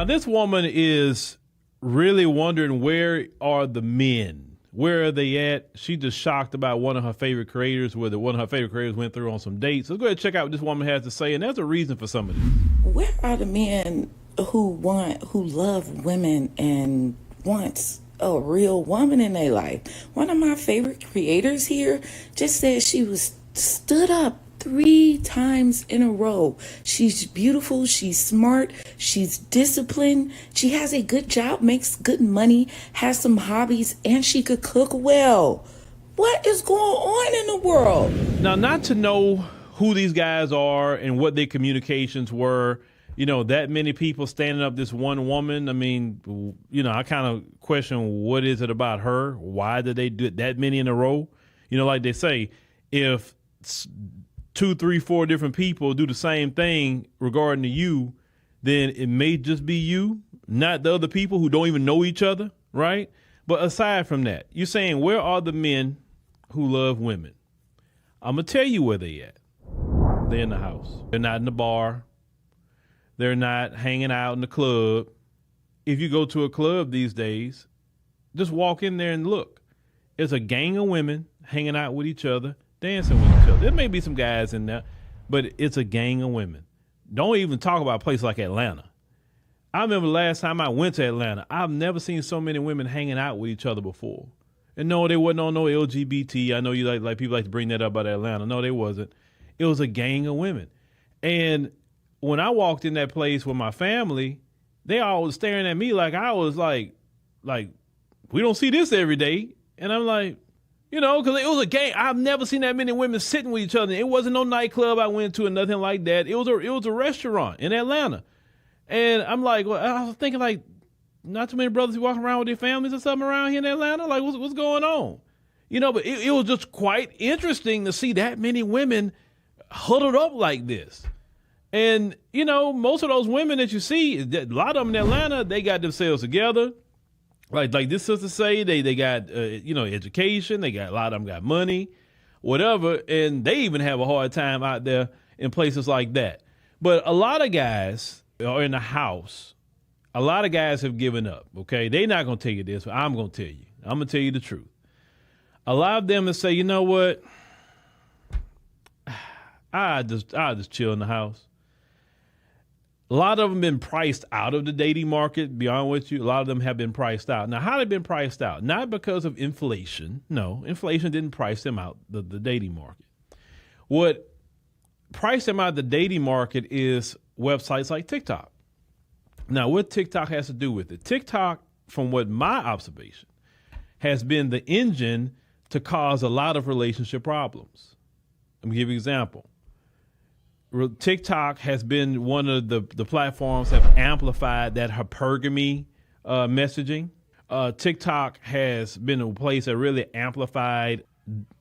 this woman is really wondering, where are the men? Where are they at? She just shocked about one of her favorite creators, whether one of her favorite creators went through on some dates. Let's go ahead and check out what this woman has to say, and there's a reason for some of this. Where are the men who love women and wants a real woman in their life? One of my favorite creators here just said she was stood up 3 times in a row. She's beautiful, she's smart, she's disciplined, she has a good job, makes good money, has some hobbies, and she could cook well. What is going on in the world? Now, not to know who these guys are and what their communications were, that many people standing up this one woman. I mean, I kind of question, what is it about her? Why did they do it that many in a row? Like they say, if 2, 3, 4 different people do the same thing regarding to you, then it may just be you, not the other people who don't even know each other, right? But aside from that, you're saying, where are the men who love women? I'm going to tell you where they at. They're in the house. They're not in the bar. They're not hanging out in the club. If you go to a club these days, just walk in there and look. It's a gang of women hanging out with each other, dancing with each other. There may be some guys in there, but it's a gang of women. Don't even talk about a place like Atlanta. I remember last time I went to Atlanta, I've never seen so many women hanging out with each other before. And no, they wasn't on no LGBT. I know you like people like to bring that up about Atlanta. No, they wasn't. It was a gang of women. And when I walked in that place with my family, they all was staring at me like I was like, we don't see this every day. And I'm like, because it was a gang. I've never seen that many women sitting with each other. It wasn't no nightclub I went to or nothing like that. It was a restaurant in Atlanta. And I'm like, well, I was thinking like, not too many brothers walking around with their families or something around here in Atlanta. Like, what's going on? But it was just quite interesting to see that many women huddled up like this. And, most of those women that you see, a lot of them in Atlanta, they got themselves together. Like this sister say, they got, education. They got, a lot of them got money, whatever. And they even have a hard time out there in places like that. But a lot of guys are in the house. A lot of guys have given up, okay? They're not going to tell you this, but I'm going to tell you. I'm going to tell you the truth. A lot of them will say, you know what? I'll just chill in the house. A lot of them been priced out of the dating market, be honest with you. A lot of them have been priced out. Now, how they been priced out? Not because of inflation. No, inflation didn't price them out, the dating market. What priced them out of the dating market is websites like TikTok. Now, what TikTok has to do with it? TikTok, from what my observation, has been the engine to cause a lot of relationship problems. Let me give you an example. TikTok has been one of the platforms that have amplified that hypergamy messaging. TikTok has been a place that really amplified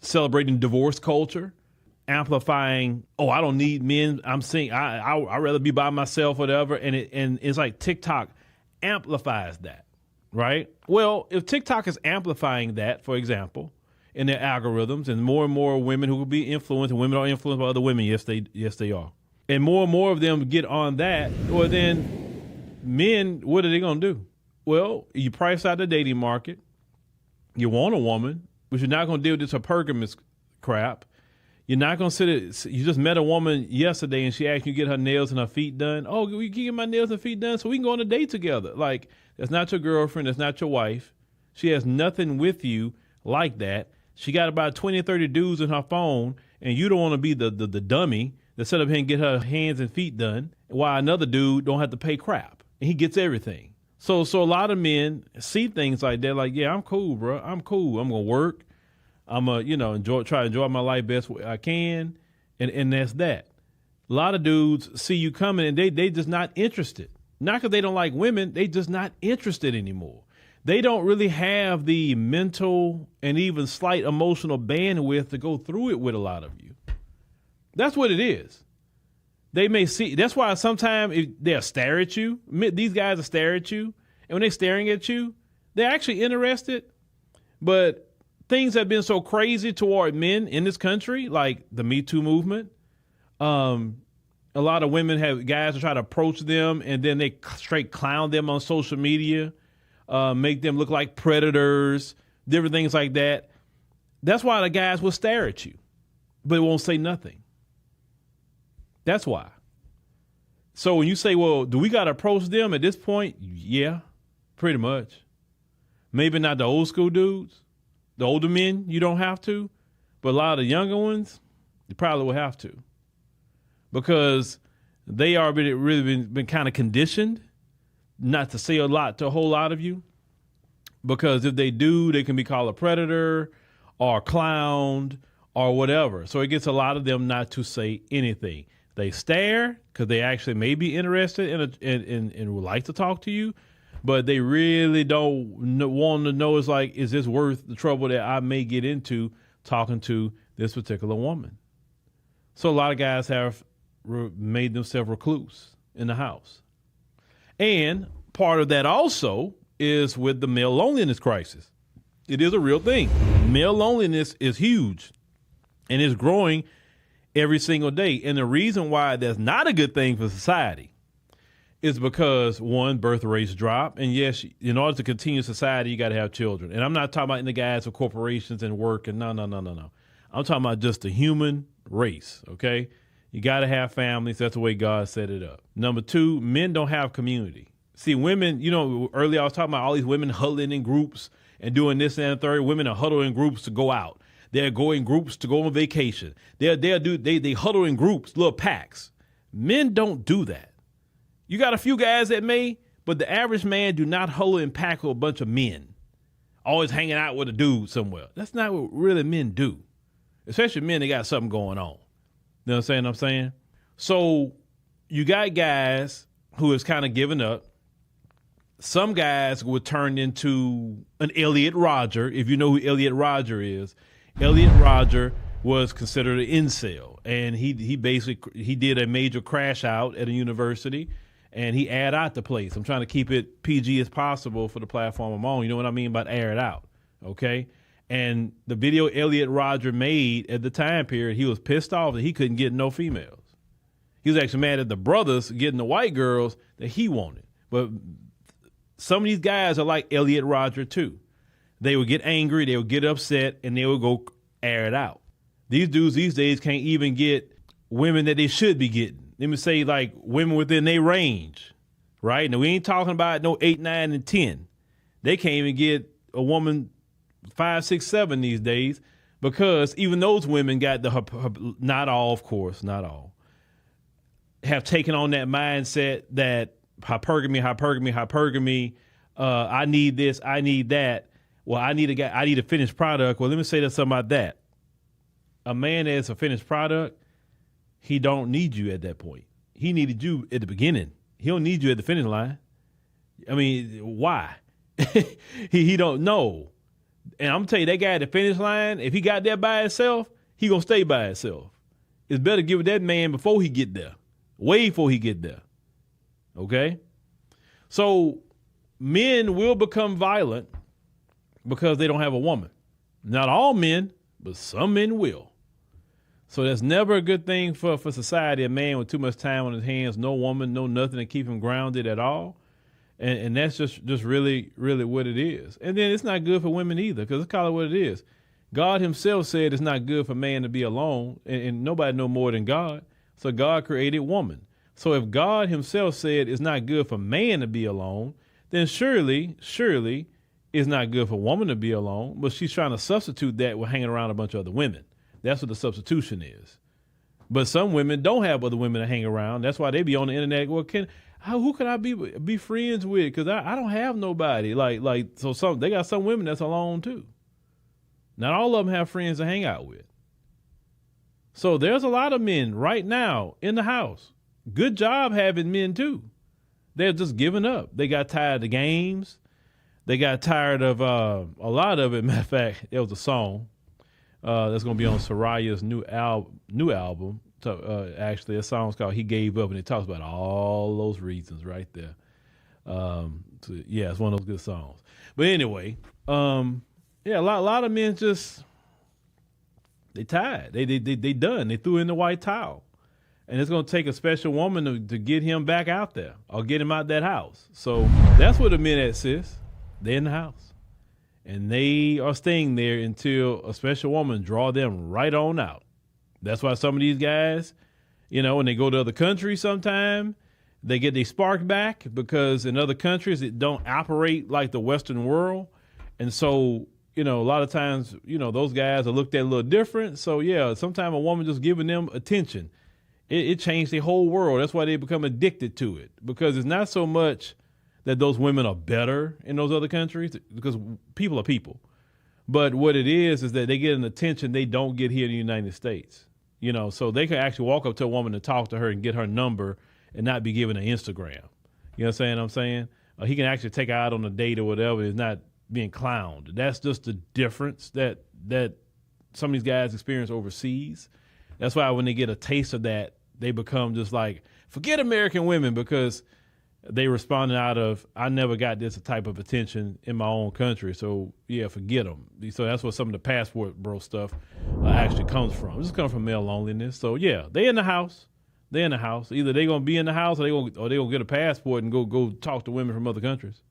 celebrating divorce culture, amplifying, I don't need men. I'm single. I'd rather be by myself, whatever. And it's like TikTok amplifies that, right? Well, if TikTok is amplifying that, for example, in their algorithms, and more women who will be influenced, and women are influenced by other women. Yes, they are. And more of them get on that. Well, then men, what are they going to do? Well, you price out the dating market. You want a woman, but you're not going to deal with this hypergamous crap. You're not going to you just met a woman yesterday and she asked you to get her nails and her feet done. Oh, you can get my nails and feet done so we can go on a date together. Like, that's not your girlfriend. That's not your wife. She has nothing with you like that. She got about 20 or 30 dudes in her phone, and you don't want to be the dummy that set up here and get her hands and feet done while another dude don't have to pay crap, and he gets everything. So a lot of men see things like that, like, yeah, I'm cool, bro. I'm cool. I'm going to work. I'm going to try to enjoy my life best way I can, and that's that. A lot of dudes see you coming, and they just not interested. Not because they don't like women. They just not interested anymore. They don't really have the mental and even slight emotional bandwidth to go through it with a lot of you. That's what it is. They may see. That's why sometimes they'll stare at you. These guys will stare at you. And when they're staring at you, they're actually interested. But things have been so crazy toward men in this country, like the Me Too movement, A lot of women have guys who try to approach them and then they straight clown them on social media, make them look like predators, different things like that. That's why the guys will stare at you, but won't say nothing. That's why. So when you say, well, do we got to approach them at this point? Yeah, pretty much. Maybe not the old school dudes, the older men, you don't have to, but a lot of the younger ones, you probably will have to. Because they are really been kind of conditioned not to say a lot to a whole lot of you. Because if they do, they can be called a predator or clowned or whatever. So it gets a lot of them not to say anything. They stare because they actually may be interested and would like to talk to you, but they really don't want to know. It's like, is this worth the trouble that I may get into talking to this particular woman? So a lot of guys have made themselves recluse in the house. And part of that also is with the male loneliness crisis. It is a real thing. Male loneliness is huge and it's growing every single day. And the reason why that's not a good thing for society is because, one, birth rates drop. And yes, in order to continue society, you got to have children. And I'm not talking about in the guys of corporations and work and no. I'm talking about just the human race, okay? You got to have families. That's the way God set it up. Number two, men don't have community. See, women, earlier I was talking about all these women huddling in groups and doing this and the third. Women are huddling in groups to go out. They're going in groups to go on vacation. They huddle in groups, little packs. Men don't do that. You got a few guys that may, but the average man do not huddle and pack with a bunch of men, always hanging out with a dude somewhere. That's not what really men do, especially men that got something going on. You know what I'm saying? So you got guys who has kind of given up. Some guys would turn into an Elliot Rodger. If you know who Elliot Rodger is, Elliot Rodger was considered an incel. And he basically did a major crash out at a university and he aired out the place. I'm trying to keep it PG as possible for the platform I'm on. You know what I mean by air it out. Okay. And the video Elliot Rodger made at the time period, he was pissed off that he couldn't get no females. He was actually mad at the brothers getting the white girls that he wanted. But some of these guys are like Elliot Rodger too. They would get angry, they would get upset, and they would go air it out. These dudes these days can't even get women that they should be getting. Let me say like women within their range, right? Now we ain't talking about no 8, 9, and 10. They can't even get a woman 5, 6, 7 these days because even those women got not all, of course, not all, have taken on that mindset that hypergamy. I need this, I need that. Well, I need a finished product. Well, let me say that something about that. A man that's a finished product, he don't need you at that point. He needed you at the beginning. He don't need you at the finish line. I mean, why? he don't know. And I'm telling you, that guy at the finish line, if he got there by himself, he gonna stay by himself. It's better give it that man before he get there, way before he get there. Okay? So men will become violent because they don't have a woman. Not all men, but some men will. So that's never a good thing for society, a man with too much time on his hands, no woman, no nothing to keep him grounded at all. And that's just really, really what it is. And then it's not good for women either, because it's kind of what it is. God himself said it's not good for man to be alone, and nobody know more than God. So God created woman. So if God himself said it's not good for man to be alone, then surely it's not good for woman to be alone, but she's trying to substitute that with hanging around a bunch of other women. That's what the substitution is. But some women don't have other women to hang around. That's why they be on the internet. Well, who can I be friends with? Because I don't have nobody. So they got some women that's alone too. Not all of them have friends to hang out with. So there's a lot of men right now in the house. Good job having men too. They're just giving up. They got tired of the games. They got tired of a lot of it. Matter of fact, there was a song that's going to be on Soraya's new album. Actually, a song's called "He Gave Up," and it talks about all those reasons right there. It's one of those good songs. But anyway, a lot of men just they tired. They done. They threw in the white towel, And it's going to take a special woman to get him back out there or get him out that house. So that's where the men at, sis. They're in the house. And they are staying there until a special woman draw them right on out. That's why some of these guys, when they go to other countries sometime, they get their spark back, because in other countries it don't operate like the Western world. And so, a lot of times, those guys are looked at a little different. So, yeah, sometimes a woman just giving them attention, it changed their whole world. That's why they become addicted to it, because it's not so much that those women are better in those other countries, because people are people. But what it is that they get an attention they don't get here in the United States. So they can actually walk up to a woman and talk to her and get her number and not be given an Instagram. You know what I'm saying? He can actually take her out on a date or whatever. It's not being clowned. That's just the difference that some of these guys experience overseas. That's why when they get a taste of that, they become just like, forget American women, because they responded out of, I never got this type of attention in my own country. So, yeah, forget them. So that's what some of the passport bro stuff actually comes from. This comes from male loneliness. So, yeah, they in the house. They're in the house. Either they're going to be in the house or they're going to get a passport and go talk to women from other countries.